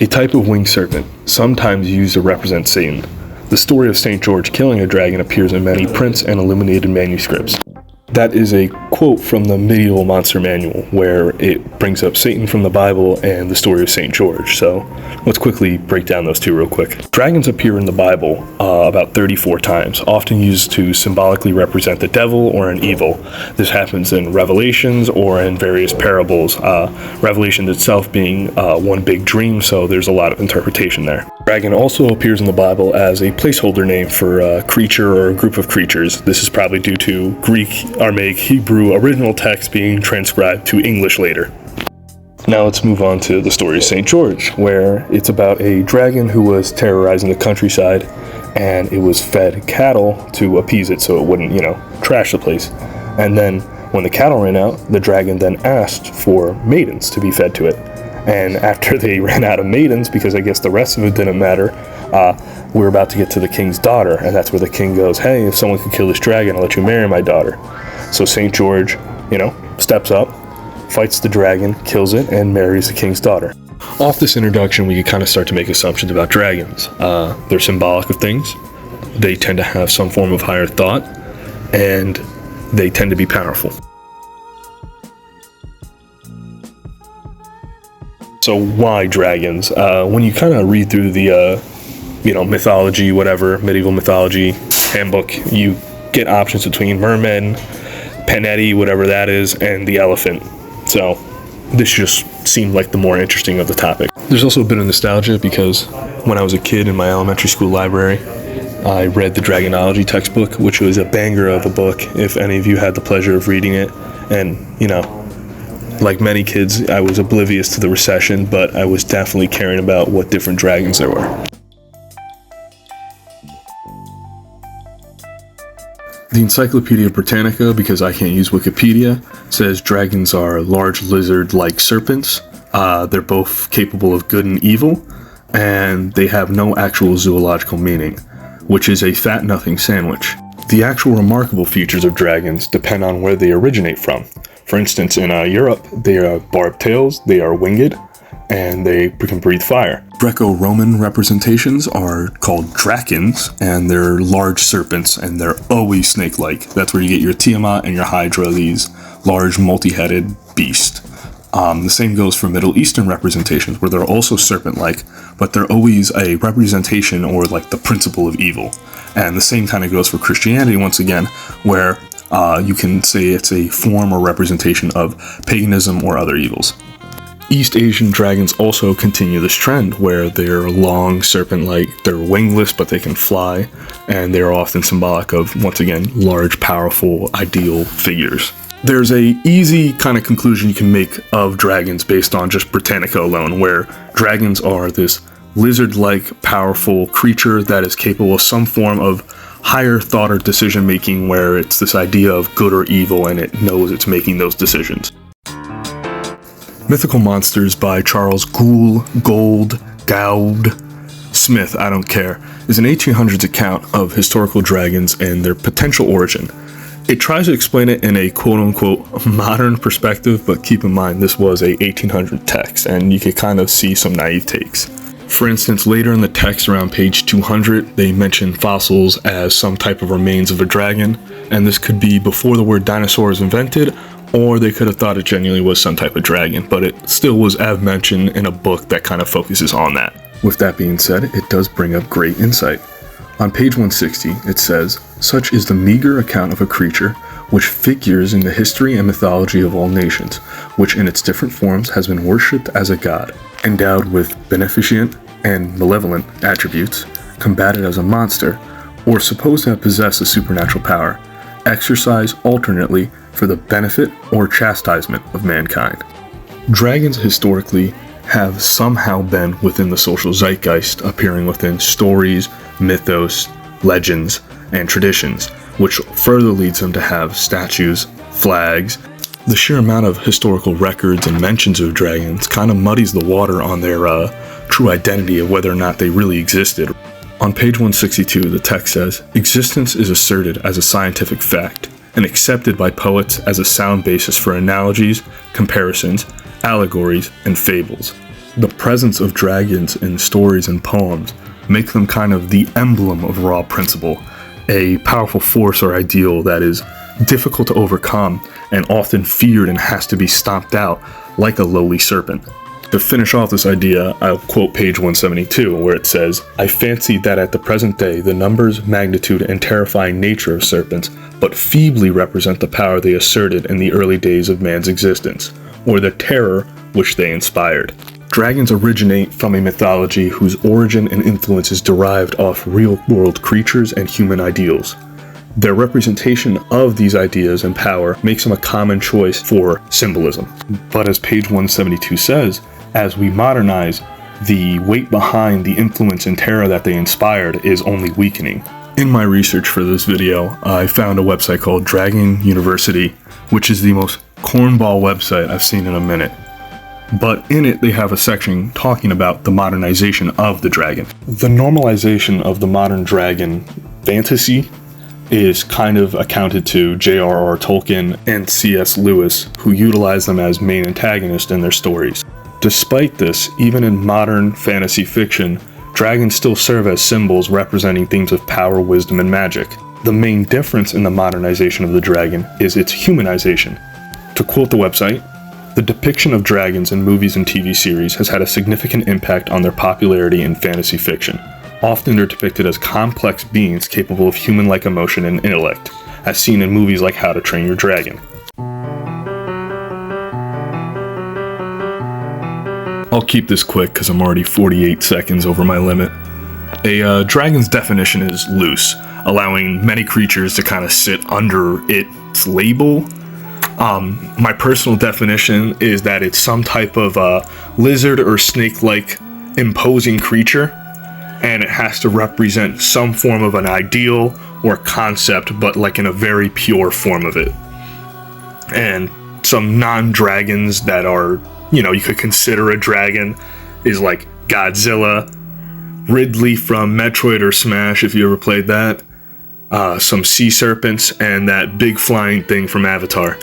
A type of winged serpent, sometimes used to represent Satan. The story of St. George killing a dragon appears in many prints and illuminated manuscripts. That is a quote from the Medieval Monster Manual, where it brings up Satan from the Bible and the story of St. George. So let's quickly break down those two real quick. Dragons appear in the Bible about 34 times, often used to symbolically represent the devil or an evil. This happens in Revelations or in various parables, Revelation itself being one big dream, so there's a lot of interpretation there. Dragon also appears in the Bible as a placeholder name for a creature or a group of creatures. This is probably due to Greek, Aramaic, Hebrew original text being transcribed to English later. Now let's move on to the story of St. George, where it's about a dragon who was terrorizing the countryside, and it was fed cattle to appease it so it wouldn't, trash the place. And then when the cattle ran out, the dragon then asked for maidens to be fed to it. And after they ran out of maidens, because I guess the rest of it didn't matter, we're about to get to the king's daughter, and that's where the king goes, hey, if someone could kill this dragon, I'll let you marry my daughter. So St. George, steps up, fights the dragon, kills it, and marries the king's daughter. Off this introduction, we can kind of start to make assumptions about dragons. They're symbolic of things, they tend to have some form of higher thought, and they tend to be powerful. So why dragons? When you kind of read through the, mythology, whatever, medieval mythology handbook, you get options between mermen, panetti, whatever that is, and the elephant. So this just seemed like the more interesting of the topic. There's also a bit of nostalgia because when I was a kid in my elementary school library, I read the Dragonology textbook, which was a banger of a book, if any of you had the pleasure of reading it. And, like many kids, I was oblivious to the recession, but I was definitely caring about what different dragons there were. The Encyclopedia Britannica, because I can't use Wikipedia, says dragons are large lizard-like serpents. They're both capable of good and evil, and they have no actual zoological meaning, which is a fat nothing sandwich. The actual remarkable features of dragons depend on where they originate from. For instance, in Europe, they are barbed tails, they are winged, and they can breathe fire. Greco-Roman representations are called drakens, and they're large serpents, and they're always snake-like. That's where you get your Tiamat and your Hydra, these large multi-headed beasts. The same goes for Middle Eastern representations, where they're also serpent-like, but they're always a representation or like the principle of evil. And the same kind of goes for Christianity once again, where you can say it's a form or representation of paganism or other evils. East Asian dragons also continue this trend, where they're long, serpent-like, they're wingless, but they can fly, and they're often symbolic of, once again, large, powerful, ideal figures. There's a easy kind of conclusion you can make of dragons based on just Britannica alone, where dragons are this lizard-like, powerful creature that is capable of some form of higher thought or decision making, where it's this idea of good or evil and it knows it's making those decisions. Mythical Monsters by Charles Gould Smith, I don't care, is an 1800s account of historical dragons and their potential origin. It tries to explain it in a quote-unquote modern perspective, but keep in mind this was a 1800 text and you could kind of see some naive takes. For instance, later in the text around page 200, they mention fossils as some type of remains of a dragon, and this could be before the word dinosaur was invented, or they could have thought it genuinely was some type of dragon, but it still was mentioned in a book that kind of focuses on that. With that being said, it does bring up great insight. On page 160, it says, "Such is the meager account of a creature which figures in the history and mythology of all nations, which in its different forms has been worshipped as a god, endowed with beneficent and malevolent attributes, combated as a monster, or supposed to have possessed a supernatural power, exercised alternately for the benefit or chastisement of mankind." Dragons historically have somehow been within the social zeitgeist, appearing within stories, mythos, legends, and traditions, which further leads them to have statues, flags. The sheer amount of historical records and mentions of dragons kind of muddies the water on their true identity of whether or not they really existed. On page 162, the text says, "Existence is asserted as a scientific fact and accepted by poets as a sound basis for analogies, comparisons, allegories, and fables. The presence of dragons in stories and poems make them kind of the emblem of raw principle, a powerful force or ideal that is difficult to overcome and often feared and has to be stomped out like a lowly serpent. To finish off this idea, I'll quote page 172, where it says, "I fancy that at the present day the numbers, magnitude, and terrifying nature of serpents but feebly represent the power they asserted in the early days of man's existence, or the terror which they inspired." Dragons originate from a mythology whose origin and influence is derived off real-world creatures and human ideals. Their representation of these ideas and power makes them a common choice for symbolism. But as page 172 says, as we modernize, the weight behind the influence and terror that they inspired is only weakening. In my research for this video, I found a website called Dragon University, which is the most cornball website I've seen in a minute. But in it, they have a section talking about the modernization of the dragon. The normalization of the modern dragon fantasy is kind of accounted to J.R.R. Tolkien and C.S. Lewis, who utilize them as main antagonists in their stories. Despite this, even in modern fantasy fiction, dragons still serve as symbols representing themes of power, wisdom, and magic. The main difference in the modernization of the dragon is its humanization. To quote the website, "The depiction of dragons in movies and TV series has had a significant impact on their popularity in fantasy fiction. Often they're depicted as complex beings capable of human-like emotion and intellect, as seen in movies like How to Train Your Dragon." I'll keep this quick because I'm already 48 seconds over my limit. A dragon's definition is loose, allowing many creatures to kind of sit under its label. My personal definition is that it's some type of lizard or snake-like imposing creature, and it has to represent some form of an ideal or concept, but like in a very pure form of it. And some non-dragons that are, you could consider a dragon is like Godzilla, Ridley from Metroid or Smash, if you ever played that, some sea serpents, and that big flying thing from Avatar.